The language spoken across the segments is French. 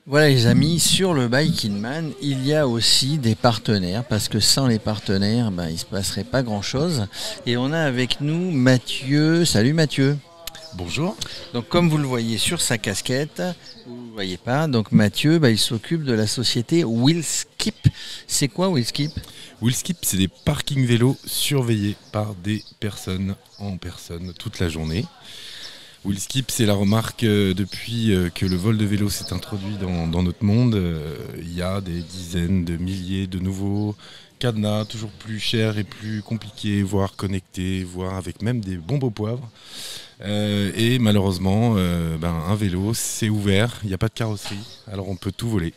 Voilà les amis, sur le Bike in Man, il y a aussi des partenaires, parce que sans les partenaires, il ne se passerait pas grand-chose. Et on a avec nous Mathieu. Salut Mathieu. Bonjour. Donc comme vous le voyez sur sa casquette, vous ne le voyez pas, donc Mathieu, il s'occupe de la société Wheelskip. C'est quoi Wheelskip ? Wheelskip, c'est des parkings vélos surveillés par des personnes en personne toute la journée. Wheelskip, c'est la remarque depuis que le vol de vélo s'est introduit dans notre monde. Il y a des dizaines de milliers de nouveaux cadenas, toujours plus chers et plus compliqués, voire connectés, voire avec même des bombes au poivre. Et malheureusement, un vélo, c'est ouvert, il n'y a pas de carrosserie, alors on peut tout voler.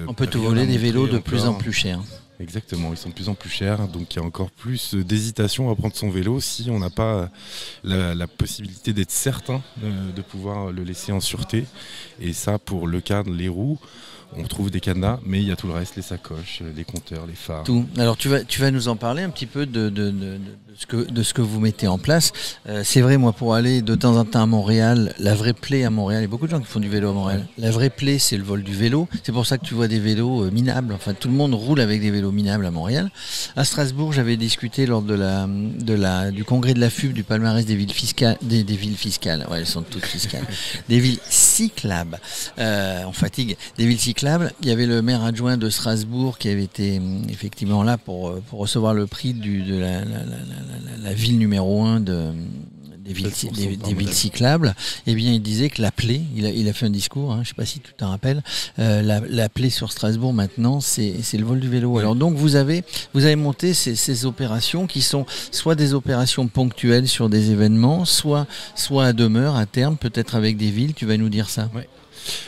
On peut tout voler, des vélos de plus en plus chers. Exactement, ils sont de plus en plus chers, donc il y a encore plus d'hésitation à prendre son vélo si on n'a pas la possibilité d'être certain de pouvoir le laisser en sûreté. Et ça, pour le cadre, les roues, on trouve des cadenas, mais il y a tout le reste, les sacoches, les compteurs, les phares. Tout. Alors tu vas nous en parler un petit peu de ce que vous mettez en place. C'est vrai, moi, pour aller de temps en temps à Montréal, la vraie plaie à Montréal, il y a beaucoup de gens qui font du vélo à Montréal. La vraie plaie, c'est le vol du vélo. C'est pour ça que tu vois des vélos minables. Enfin, tout le monde roule avec des vélos minables à Montréal. À Strasbourg, j'avais discuté lors du congrès de la FUB, du palmarès des villes fiscales. Des villes fiscales. Ouais, elles sont toutes fiscales. Des villes cyclables. On fatigue. Des villes cyclables. Il y avait le maire adjoint de Strasbourg qui avait été effectivement là pour recevoir le prix de la ville numéro 1 des villes cyclables. Eh bien, il disait que la plaie, il a fait un discours, je ne sais pas si tu t'en rappelles, la plaie sur Strasbourg maintenant, c'est le vol du vélo. Ouais. Alors donc vous avez monté ces opérations qui sont soit des opérations ponctuelles sur des événements, soit à demeure, à terme, peut-être avec des villes. Tu vas nous dire ça. Ouais.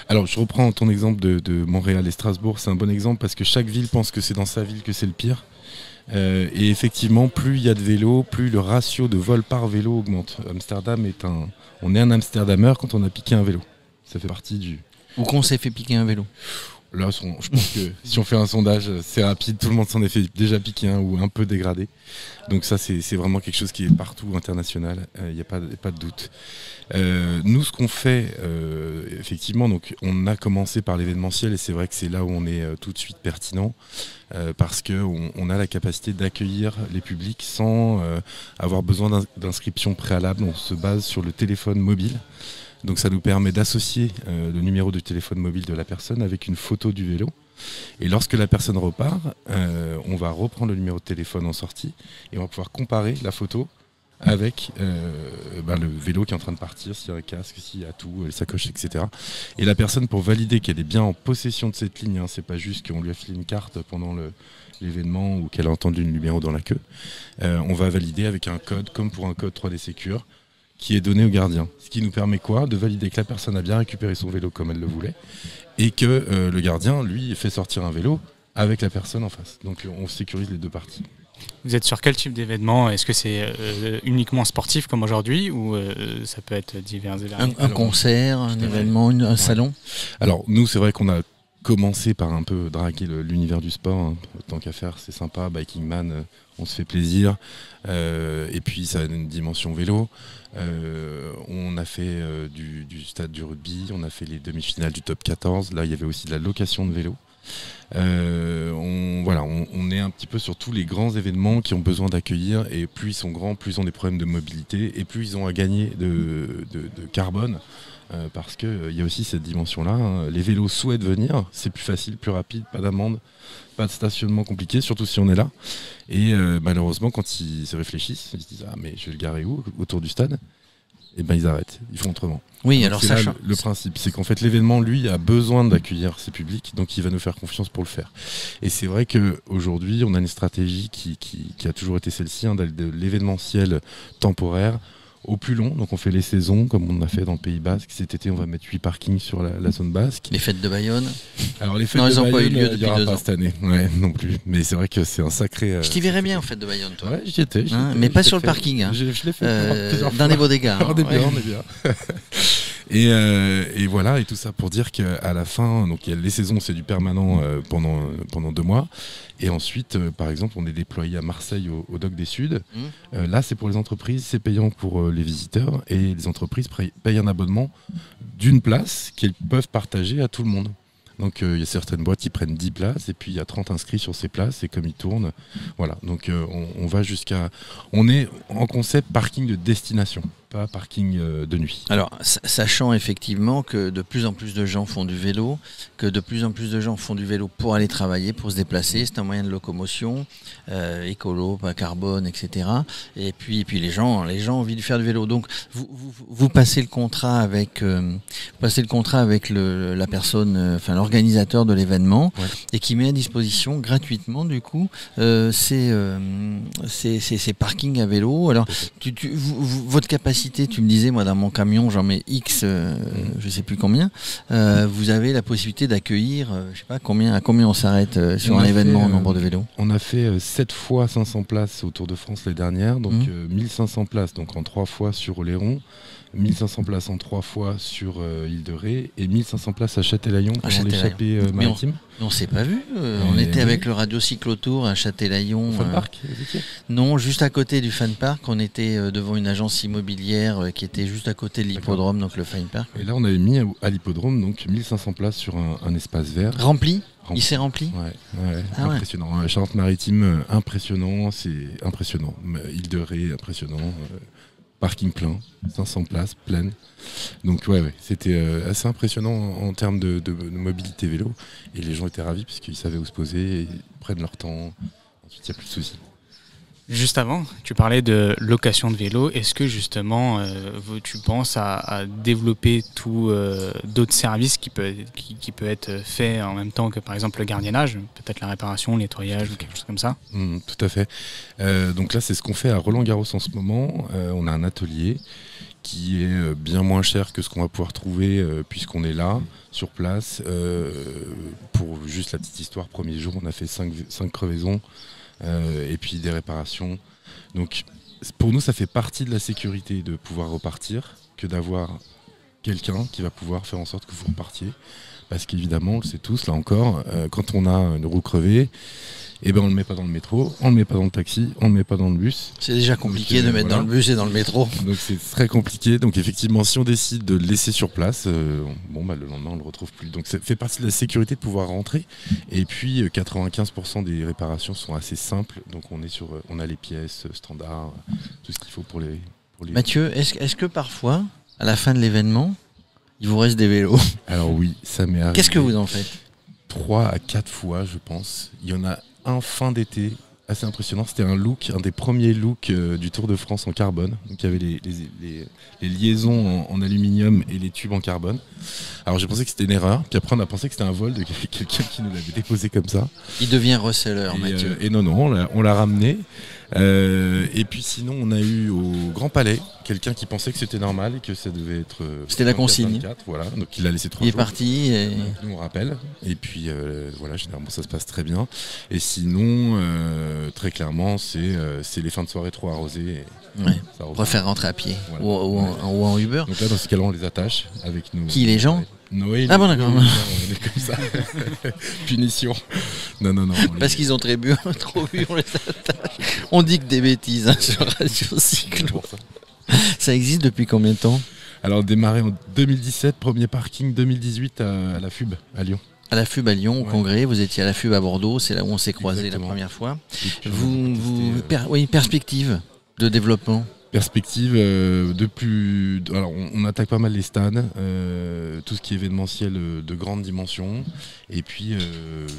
Alors je reprends ton exemple de Montréal et Strasbourg, c'est un bon exemple parce que chaque ville pense que c'est dans sa ville que c'est le pire. Et effectivement, plus il y a de vélos, plus le ratio de vol par vélo augmente. Amsterdam on est un Amsterdamer quand on a piqué un vélo. Ça fait partie du... Ou qu'on s'est fait piquer un vélo. Là, je pense que si on fait un sondage, c'est rapide, tout le monde s'en est fait déjà piquer un ou un peu dégradé. Donc ça, c'est vraiment quelque chose qui est partout international, il n'y a pas de doute. Nous, ce qu'on fait, effectivement, donc, on a commencé par l'événementiel et c'est vrai que c'est là où on est tout de suite pertinent parce qu'on a la capacité d'accueillir les publics sans avoir besoin d'inscription préalable. On se base sur le téléphone mobile. Donc ça nous permet d'associer le numéro de téléphone mobile de la personne avec une photo du vélo. Et lorsque la personne repart, on va reprendre le numéro de téléphone en sortie et on va pouvoir comparer la photo avec le vélo qui est en train de partir, s'il y a un casque, s'il y a tout, les sacoches, etc. Et la personne, pour valider qu'elle est bien en possession de cette ligne, c'est pas juste qu'on lui a filé une carte pendant l'événement ou qu'elle a entendu le numéro dans la queue, on va valider avec un code, comme pour un code 3D Secure, qui est donné au gardien. Ce qui nous permet de valider que la personne a bien récupéré son vélo comme elle le voulait et que le gardien, lui, fait sortir un vélo avec la personne en face. Donc on sécurise les deux parties. Vous êtes sur quel type d'événement ? Est-ce que c'est uniquement sportif comme aujourd'hui ou ça peut être divers et variés ? Un concert, un événement, un salon ? Alors nous, c'est vrai qu'on a commencé par un peu draguer l'univers du sport. Tant qu'à faire, c'est sympa. Biking Man, on se fait plaisir. Et puis ça a une dimension vélo. On a fait du stade du rugby, on a fait les demi-finales du top 14. Là, il y avait aussi de la location de vélo. On est un petit peu sur tous les grands événements qui ont besoin d'accueillir. Et plus ils sont grands, plus ils ont des problèmes de mobilité et plus ils ont à gagner de carbone. Parce qu'il y a aussi cette dimension-là. Les vélos souhaitent venir, c'est plus facile, plus rapide, pas d'amende, pas de stationnement compliqué, surtout si on est là. Et malheureusement, quand ils se réfléchissent, ils se disent « Ah, mais je vais le garer où ? Autour du stade ?» Et ils arrêtent, ils font autrement. Oui, donc alors c'est là le principe, c'est qu'en fait l'événement, lui, a besoin d'accueillir ses publics, donc il va nous faire confiance pour le faire. Et c'est vrai qu'aujourd'hui, on a une stratégie qui a toujours été celle-ci, de l'événementiel temporaire au plus long, donc on fait les saisons comme on a fait dans le Pays Basque. Cet été on va mettre 8 parkings sur la zone basque. Les fêtes de Bayonne. Alors les fêtes de Bayonne, il n'y aura pas cette année, non plus. Mais c'est vrai que c'est un sacré... Je t'y verrais bien en fêtes de Bayonne, toi. Ouais, j'y étais. Mais pas sur le parking. Je l'ai fait dans les bodegas. On est bien. Et voilà, et tout ça pour dire qu'à la fin, donc les saisons, c'est du permanent pendant 2 mois. Et ensuite, par exemple, on est déployé à Marseille au Dock des Suds. Là, c'est pour les entreprises, c'est payant pour les visiteurs. Et les entreprises payent un abonnement d'une place qu'elles peuvent partager à tout le monde. Donc il y a certaines boîtes qui prennent 10 places et puis il y a 30 inscrits sur ces places et comme ils tournent, voilà. Donc on va jusqu'à... On est en concept parking de destination, pas parking de nuit. Alors, sachant effectivement que de plus en plus de gens font du vélo, que de plus en plus de gens font du vélo pour aller travailler, pour se déplacer, c'est un moyen de locomotion, écolo, pas carbone, etc. Et puis les gens ont envie de faire du vélo. Donc vous passez le contrat avec, la personne, enfin l'organisateur de l'événement, ouais, et qui met à disposition gratuitement du coup ces parkings à vélo. Alors votre capacité, tu me disais, moi dans mon camion j'en mets X, je sais plus combien. Vous avez la possibilité d'accueillir, je sais pas à combien on s'arrête sur un événement en nombre de vélos. On a fait 7 fois 500 places au Tour de France l'année dernière, donc 1500 places donc en 3 fois sur Oléron, 1500 places en 3 fois sur Île de Ré et 1500 places à Châtelaillon pendant l'échappée maritime. On ne s'est pas vu. On était avec le Radio Cyclotour à Châtelaillon. Fun Park non, juste à côté du Fun Park. On était devant une agence immobilière qui était juste à côté de l'hippodrome, donc le Fun Park. Et là, on avait mis à l'hippodrome donc 1500 places sur un espace vert. Rempli. Il s'est rempli. Ouais, impressionnant. Ouais. Charente-Maritime, impressionnant. C'est impressionnant. Île de Ré, impressionnant. Parking plein, 500 places pleines. Donc ouais, c'était assez impressionnant en termes de mobilité vélo. Et les gens étaient ravis parce qu'ils savaient où se poser, ils prennent leur temps. Ensuite, il n'y a plus de soucis. Juste avant, tu parlais de location de vélo. Est-ce que justement, tu penses à développer d'autres services qui peut être fait en même temps que par exemple le gardiennage, peut-être la réparation, le nettoyage ou quelque chose comme ça? Tout à fait. Donc là, c'est ce qu'on fait à Roland-Garros en ce moment. On a un atelier qui est bien moins cher que ce qu'on va pouvoir trouver puisqu'on est là, sur place. Pour juste la petite histoire, premier jour, on a fait 5 crevaisons. Et puis des réparations. Donc pour nous ça fait partie de la sécurité de pouvoir repartir que d'avoir quelqu'un qui va pouvoir faire en sorte que vous repartiez, parce qu'évidemment on le sait tous là encore, quand on a une roue crevée, et ben on le met pas dans le métro, on le met pas dans le taxi, on le met pas dans le bus. C'est déjà compliqué de mettre dans le bus et dans le métro. Donc c'est très compliqué. Donc effectivement, si on décide de le laisser sur place, le lendemain on le retrouve plus. Donc ça fait partie de la sécurité de pouvoir rentrer. Et puis 95% des réparations sont assez simples. Donc on a les pièces standards, tout ce qu'il faut pour les. Mathieu, est-ce que parfois, à la fin de l'événement, il vous reste des vélos? Alors oui, ça m'est arrivé. Qu'est-ce que vous en faites? 3 à 4 fois, je pense. Il y en a un fin d'été assez impressionnant, c'était un des premiers looks du Tour de France en carbone. Donc il y avait les liaisons en aluminium et les tubes en carbone. Alors j'ai pensé que c'était une erreur, puis après on a pensé que c'était un vol de quelqu'un qui nous l'avait déposé comme ça. Il devient reseller, Mathieu. Et non, on l'a ramené. Et puis sinon on a eu au Grand Palais quelqu'un qui pensait que c'était normal et que ça devait être... C'était la consigne. 24, voilà, donc il l'a laissé 3 jours. Il est parti. Et... Nous on rappelle. Et puis voilà, généralement ça se passe très bien. Et sinon, très clairement, c'est les fins de soirée trop arrosées. On préfère rentrer à pied, voilà. ou en Uber. Donc là dans ce cas-là on les attache avec nous. Qui, les gens? Noël. Ah bon, d'accord. On est comme ça. Punition. Non. Parce qu'ils ont trop bu, on les attache. On dit que des bêtises sur Radio Cyclo. Ça existe depuis combien de temps? Alors démarré en 2017, premier parking 2018 à la FUB à Lyon. À la FUB à Lyon, au Congrès, vous étiez à la FUB à Bordeaux, c'est là où on s'est croisés la première fois. Perspective de développement. Perspective alors on attaque pas mal les stades, tout ce qui est événementiel de grande dimension, et puis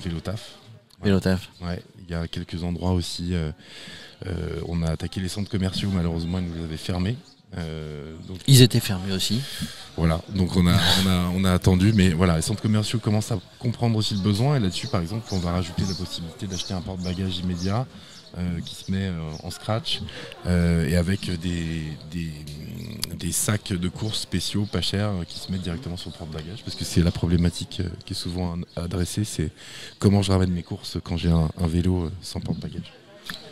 Vélotaf. Vélotaf. Ouais, il y a quelques endroits aussi. On a attaqué les centres commerciaux, malheureusement ils nous les avaient fermés. Donc, ils étaient fermés aussi. Voilà, donc on a attendu, mais voilà, les centres commerciaux commencent à comprendre aussi le besoin, et là-dessus par exemple on va rajouter la possibilité d'acheter un porte-bagages immédiat. Qui se met en scratch et avec des sacs de course spéciaux pas chers qui se mettent directement sur le porte-bagages, parce que c'est la problématique qui est souvent adressée, c'est comment je ramène mes courses quand j'ai un vélo sans porte-bagages.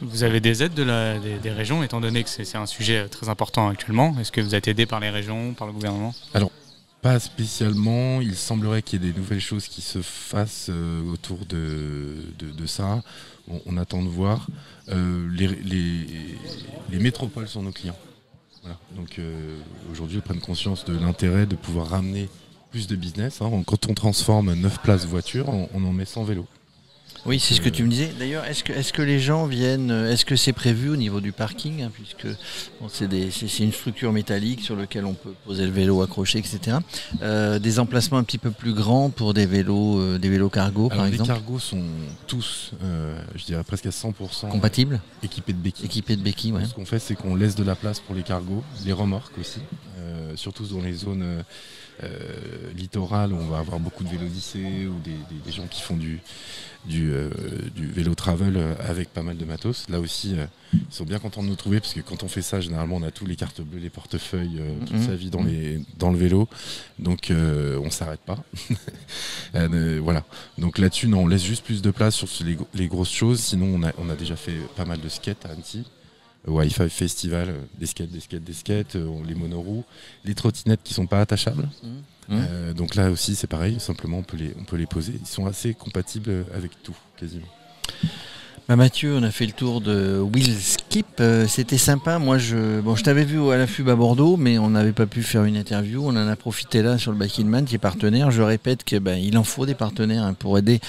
Vous avez des aides des régions, étant donné que c'est un sujet très important actuellement? Est-ce que vous êtes aidé par les régions, par le gouvernement? Alors Pas spécialement. Il semblerait qu'il y ait des nouvelles choses qui se fassent autour de ça. On attend de voir. Les métropoles sont nos clients. Voilà. Donc aujourd'hui, ils prennent conscience de l'intérêt de pouvoir ramener plus de business. Hein. Quand on transforme 9 places voitures, on en met 100 vélos. Oui, c'est ce que tu me disais. D'ailleurs, est-ce que les gens viennent, est-ce que c'est prévu au niveau du parking, hein, puisque bon, c'est une structure métallique sur laquelle on peut poser le vélo accroché, etc. Des emplacements un petit peu plus grands pour des vélos cargo, par exemple. Les cargos sont tous, je dirais presque à 100% compatibles, équipés de béquilles. Ouais. Ce qu'on fait, c'est qu'on laisse de la place pour les cargos, les remorques aussi, surtout dans les zones littorales où on va avoir beaucoup de vélodyssées ou des gens qui font du vélo travel avec pas mal de matos. Là aussi, ils sont bien contents de nous trouver parce que quand on fait ça, généralement, on a tous les cartes bleues, les portefeuilles, toute sa vie dans le vélo. Donc, on s'arrête pas. Voilà. Donc là-dessus, non, on laisse juste plus de place sur les grosses choses. Sinon, on a déjà fait pas mal de skates à Annecy. Wi-Fi Festival, des skates, les monoroues, les trottinettes qui sont pas attachables. Donc là aussi c'est pareil, simplement on peut les poser. Ils sont assez compatibles avec tout, quasiment. Mathieu, on a fait le tour de Wheelskip, c'était sympa. Moi, je t'avais vu à la FUB à Bordeaux, mais on n'avait pas pu faire une interview. On en a profité là sur le Bike in Man qui est partenaire. Je répète que il en faut des partenaires hein, pour aider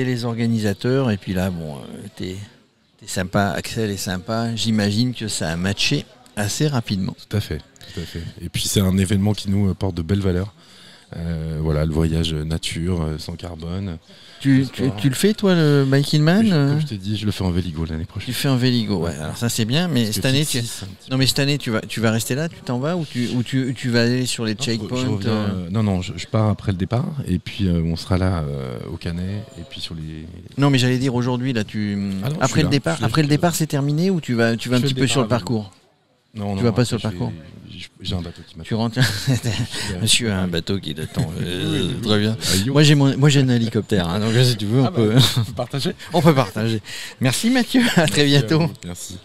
les organisateurs. Et puis là, t'es sympa, Axel est sympa. J'imagine que ça a matché assez rapidement. Tout à fait. Et puis c'est un événement qui nous porte de belles valeurs. Voilà, le voyage nature, sans carbone. Tu le fais toi le Bike in Man Comme je t'ai dit, je le fais en Véligo l'année prochaine. Tu fais en Véligo, ouais. Alors ça c'est bien, mais cette année, tu vas rester là, tu t'en vas ou tu vas aller sur les checkpoints Non, je pars après le départ et puis on sera là au Canet et puis sur les. Non, mais j'allais dire aujourd'hui là, après le départ, c'est terminé ou tu vas un petit peu sur le parcours? Non, tu vas pas sur le parcours. J'ai un bateau qui m'attend. Tu rentres. Monsieur a un bateau qui t'attend. Très bien. Moi j'ai un hélicoptère, hein, donc si tu veux, on peut partager. On peut partager. Merci Mathieu, à très bientôt. Merci.